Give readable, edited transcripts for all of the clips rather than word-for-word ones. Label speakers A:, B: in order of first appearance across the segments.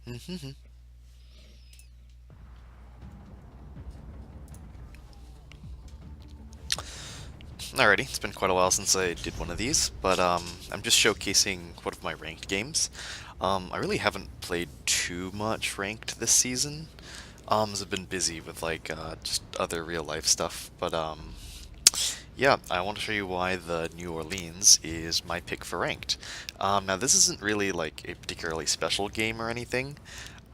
A: Mhm. Alrighty, it's been quite a while since I did one of these, but I'm just showcasing one of my ranked games. I really haven't played too much ranked this season, as I've been busy with just other real life stuff. But yeah, I want to show you why the New Orleans is my pick for ranked. Now this isn't really like a particularly special game or anything.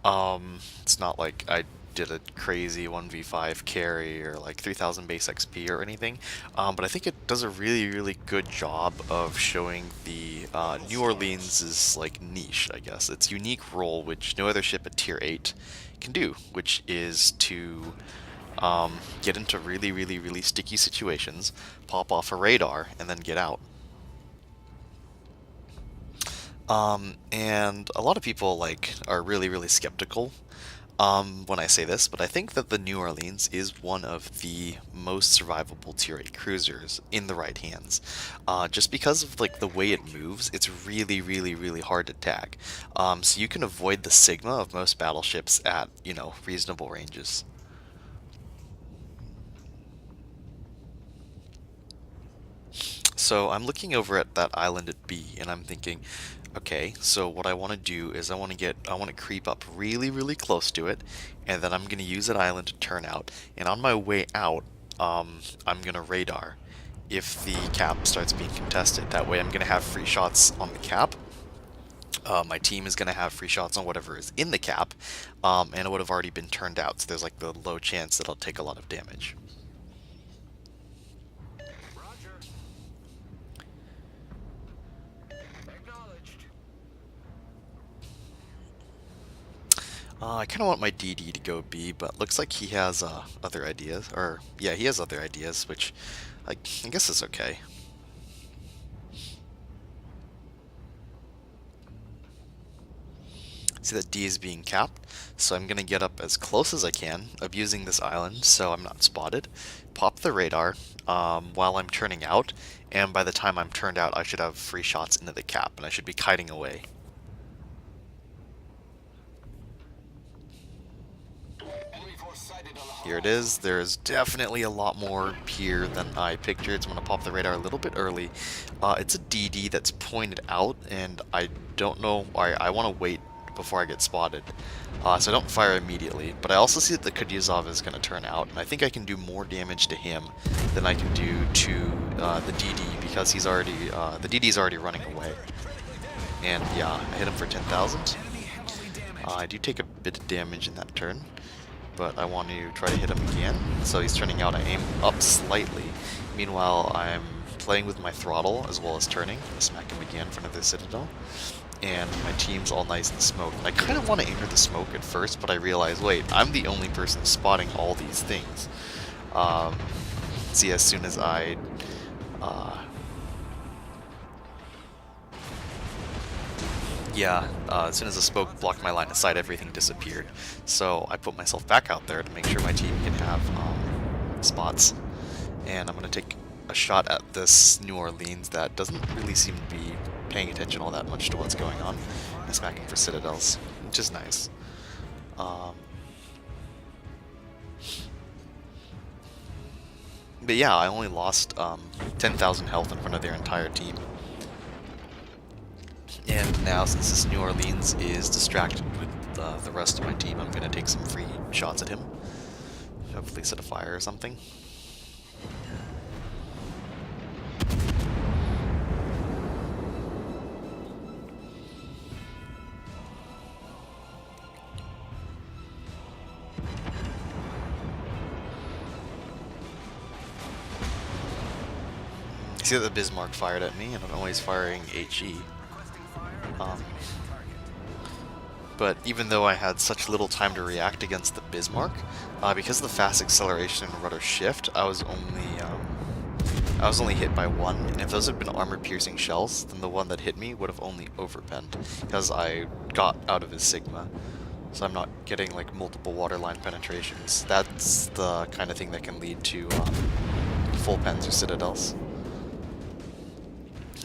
A: It's not like I did a crazy 1v5 carry or like 3000 base XP or anything, but I think it does a really good job of showing the New Orleans' like niche, I guess. Its unique role, which no other ship at tier 8 can do, which is to get into really sticky situations, pop off a radar, and then get out. And a lot of people like are really skeptical when I say this, but I think that the New Orleans is one of the most survivable tier 8 cruisers in the right hands. Just because of like the way it moves, it's really hard to tag. So you can avoid the Sigma of most battleships at, reasonable ranges. So I'm looking over at that island at B, and I'm thinking, okay, so what I want to do is I want to creep up really close to it, and then I'm going to use that island to turn out. And on my way out, I'm going to radar if the cap starts being contested. That way I'm going to have free shots on the cap. My team is going to have free shots on whatever is in the cap, and it would have already been turned out, so there's like the low chance that I'll take a lot of damage. I kind of want my DD to go B, but looks like he has other ideas. Or, yeah, he has other ideas, which I guess is okay. See that D is being capped, so I'm going to get up as close as I can, abusing this island so I'm not spotted, pop the radar while I'm turning out, and by the time I'm turned out, I should have free shots into the cap, and I should be kiting away. Here it is. There's definitely a lot more here than I pictured, so I'm going to pop the radar a little bit early. It's a DD that's pointed out, and I don't know, I want to wait before I get spotted, so I don't fire immediately. But I also see that the Kutuzov is going to turn out, and I think I can do more damage to him than I can do to the DD, because the DD's already running away. And yeah, I hit him for 10,000. I do take a bit of damage in that turn, but I want to try to hit him again. So he's turning out, I aim up slightly. Meanwhile, I'm playing with my throttle as well as turning. I smack him again in front of the Citadel. And my team's all nice and smoked. And I kind of want to enter the smoke at first, but I realize, wait, I'm the only person spotting all these things. See, as soon as I as soon as the smoke blocked my line of sight, everything disappeared. So I put myself back out there to make sure my team can have spots. And I'm going to take a shot at this New Orleans that doesn't really seem to be paying attention all that much to what's going on. I'm smacking for Citadels, which is nice. But yeah, I only lost 10,000 health in front of their entire team. And now, since this New Orleans is distracted with the rest of my team, I'm going to take some free shots at him. Hopefully set a fire or something. See that the Bismarck fired at me, and I'm always firing HE. But even though I had such little time to react against the Bismarck, because of the fast acceleration and rudder shift, I was only hit by one. And if those had been armor-piercing shells, then the one that hit me would have only overpenned, because I got out of his Sigma. So I'm not getting like multiple waterline penetrations. That's the kind of thing that can lead to full pens or citadels.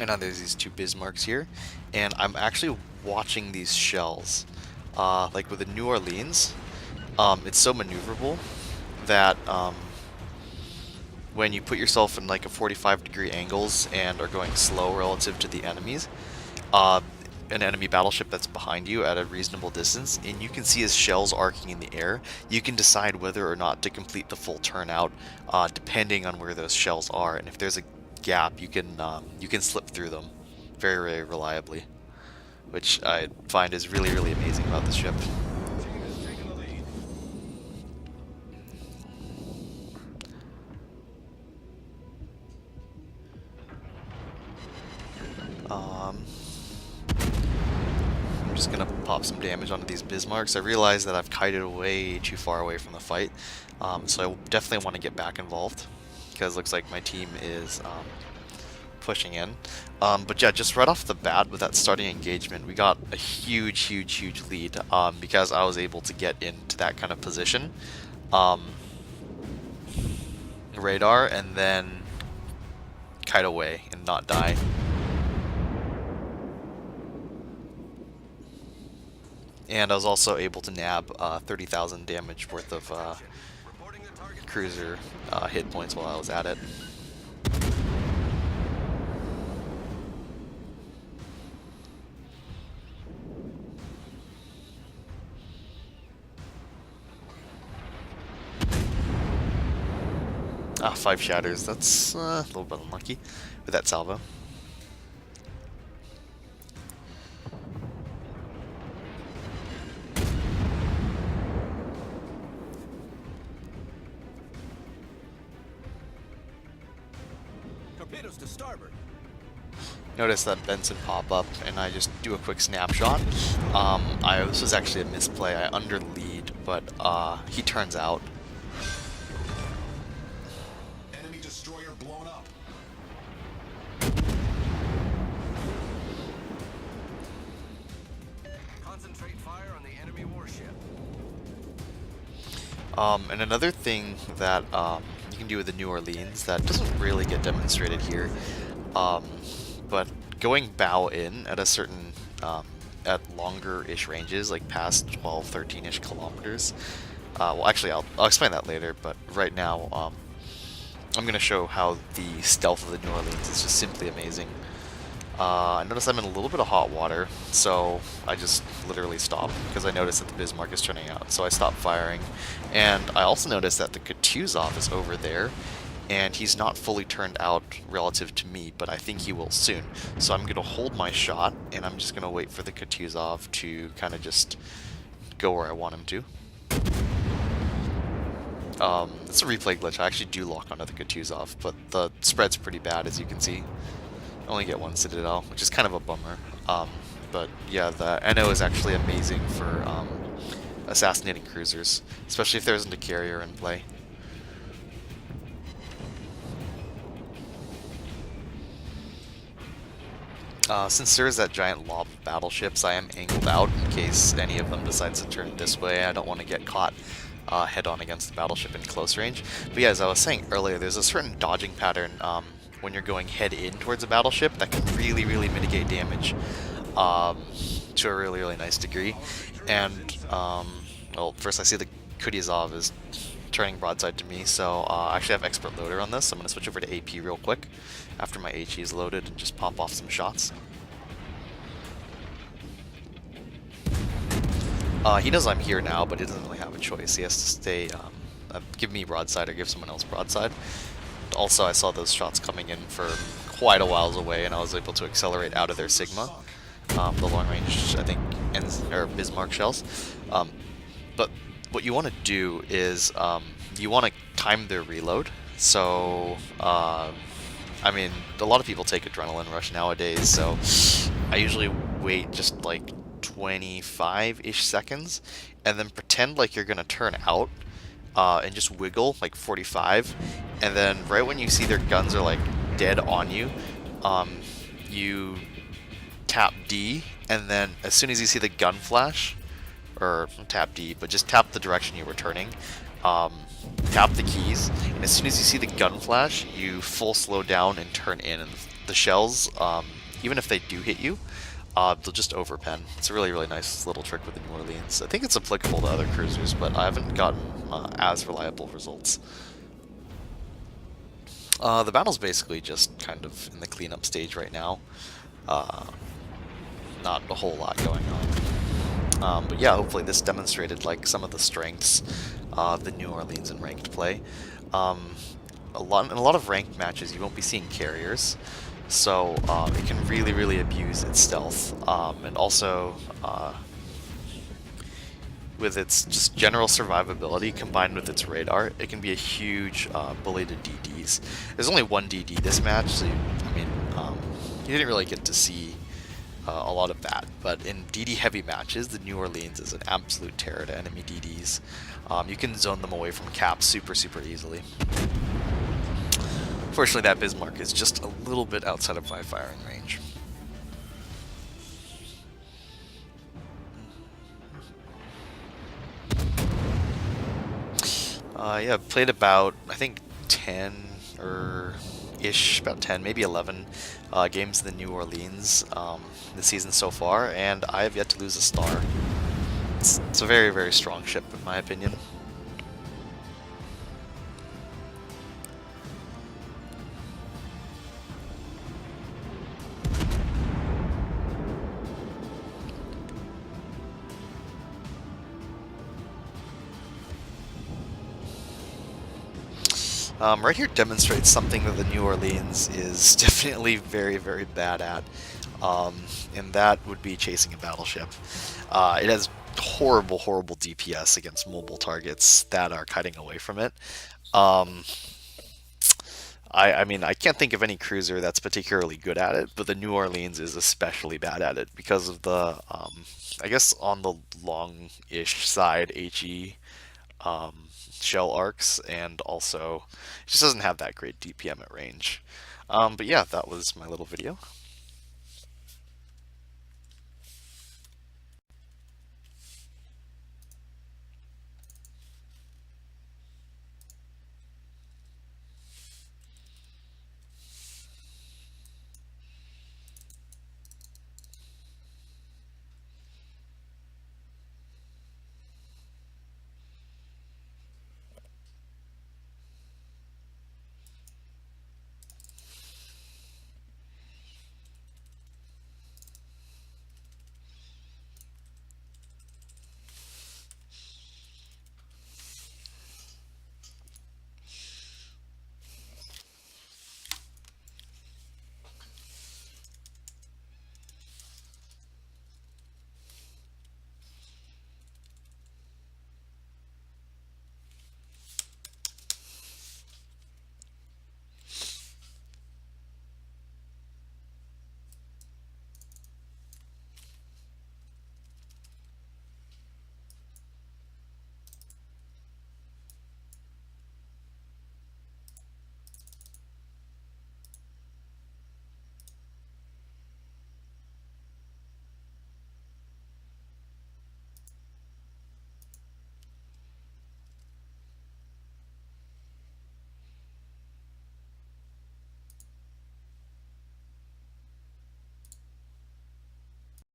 A: And now there's these two Bismarcks here, and I'm actually watching these shells like with the New Orleans, it's so maneuverable that when you put yourself in like a 45-degree angles and are going slow relative to the enemies, uh, an enemy battleship that's behind you at a reasonable distance, and you can see his shells arcing in the air, you can decide whether or not to complete the full turnout, depending on where those shells are. And if there's a gap, you can slip through them very, very reliably, which I find is really, really amazing about this ship. Um, I'm just gonna pop some damage onto these Bismarcks. I realize that I've kited way too far away from the fight, so I definitely want to get back involved, because it looks like my team is pushing in. But yeah, just right off the bat with that starting engagement, we got a huge, huge, huge lead, because I was able to get into that kind of position, radar, and then kite away and not die. And I was also able to nab 30,000 damage worth of cruiser hit points while I was at it. Ah, 5 shatters. That's a little bit unlucky with that salvo.
B: Torpedoes to starboard.
A: Notice that Benson pop up, and I just do a quick snapshot. This was actually a misplay. I under lead, but he turns out.
B: Enemy destroyer blown up. Concentrate fire on the enemy warship.
A: And another thing that you can do with the New Orleans that doesn't really get demonstrated here, but going bow in at a certain, at longer-ish ranges, like past 12, 13-ish kilometers. Well, actually, I'll explain that later, but right now, I'm going to show how the stealth of the New Orleans is just simply amazing. I notice I'm in a little bit of hot water, so I just literally stop because I notice that the Bismarck is turning out, so I stop firing. And I also notice that the Kutuzov is over there, and he's not fully turned out relative to me, but I think he will soon. So I'm going to hold my shot, and I'm just going to wait for the Kutuzov to kind of just go where I want him to. It's a replay glitch. I actually do lock onto the Kutuzov, but the spread's pretty bad, as you can see. I only get one Citadel, which is kind of a bummer. But yeah, the NO is actually amazing for assassinating cruisers, especially if there isn't a carrier in play. Since there is that giant lob of battleships, I am angled out in case any of them decides to turn this way. I don't want to get caught head-on against the battleship in close range. But yeah, as I was saying earlier, there's a certain dodging pattern when you're going head-in towards a battleship that can really, really mitigate damage to a really, really nice degree. And, well, first I see the Kutuzov is turning broadside to me, so I actually have expert loader on this. I'm going to switch over to AP real quick after my HE is loaded and just pop off some shots. He knows I'm here now, but he doesn't really have a choice. He has to stay, give me broadside or give someone else broadside. Also, I saw those shots coming in for quite a whiles away, and I was able to accelerate out of their Sigma, the long range, I think, or Bismarck shells. But what you want to do is you want to time their reload. So, I mean, a lot of people take adrenaline rush nowadays, so I usually wait just like 25-ish seconds, and then pretend like you're gonna turn out, and just wiggle like 45, and then right when you see their guns are like dead on you, you tap D, and then as soon as you see the gun flash, or tap D, but just tap the direction you were turning, tap the keys, and as soon as you see the gun flash, you full slow down and turn in, and the shells, even if they do hit you, they'll just overpen. It's a really, really nice little trick with the New Orleans. I think it's applicable to other cruisers, but I haven't gotten as reliable results. The battle's basically just kind of in the cleanup stage right now. Uh, Not a whole lot going on. But yeah, hopefully this demonstrated like some of the strengths of the New Orleans in ranked play. Um, in a lot of ranked matches, you won't be seeing carriers, so it can really, really abuse its stealth, and also with its just general survivability combined with its radar, it can be a huge bully to DDs. There's only one DD this match, so you didn't really get to see a lot of that. But in DD heavy matches, the New Orleans is an absolute terror to enemy DDs. You can zone them away from caps super, super easily. Fortunately, that Bismarck is just a little bit outside of my firing range. Yeah, played about, I think, 10 or ish, about 10, maybe 11 games in the New Orleans this season so far, and I have yet to lose a star. It's a very, very strong ship, in my opinion. Right here demonstrates something that the New Orleans is definitely very, very bad at, and that would be chasing a battleship. It has horrible, horrible DPS against mobile targets that are kiting away from it. Um, I mean, I can't think of any cruiser that's particularly good at it, but the New Orleans is especially bad at it because of the, I guess on the long-ish side, HE shell arcs, and also it just doesn't have that great DPM at range. But yeah, that was my little video.